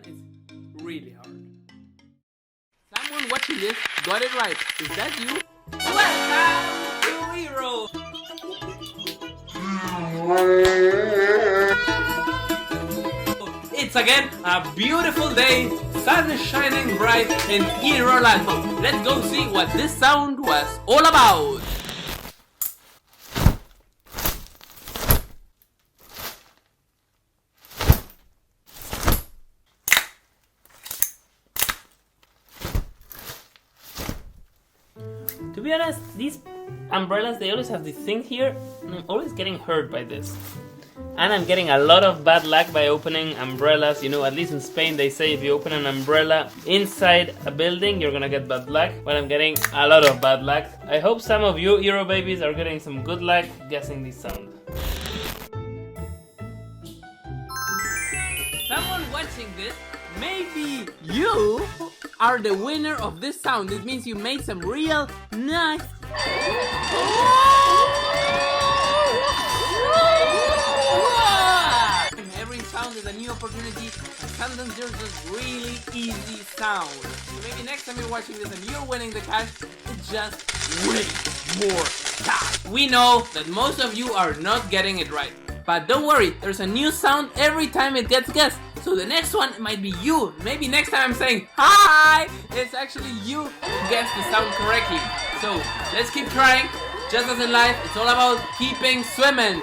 is really hard. Someone watching this got it right. Is that you? Welcome to Hero! It's again a beautiful day, sun is shining bright in Heroland. Let's go see what this sound was all about. To be honest, these umbrellas, they always have this thing here, and I'm always getting hurt by this. And I'm getting a lot of bad luck by opening umbrellas. You know, at least in Spain they say if you open an umbrella inside a building, you're gonna get bad luck. But I'm getting a lot of bad luck. I hope some of you Hero babies are getting some good luck guessing this sound. Someone watching this, maybe you are the winner of this sound. This means you made some real nice. Every sound is a new opportunity, and sometimes there's just really easy sound. So maybe next time you're watching this and you're winning the cash, it's just way more cash. We know that most of you are not getting it right, but don't worry, there's a new sound every time it gets guessed. So the next one might be you. Maybe next time I'm saying hi, it's actually you who guessed the sound correctly. So let's keep trying. Just as in life, it's all about keeping swimming.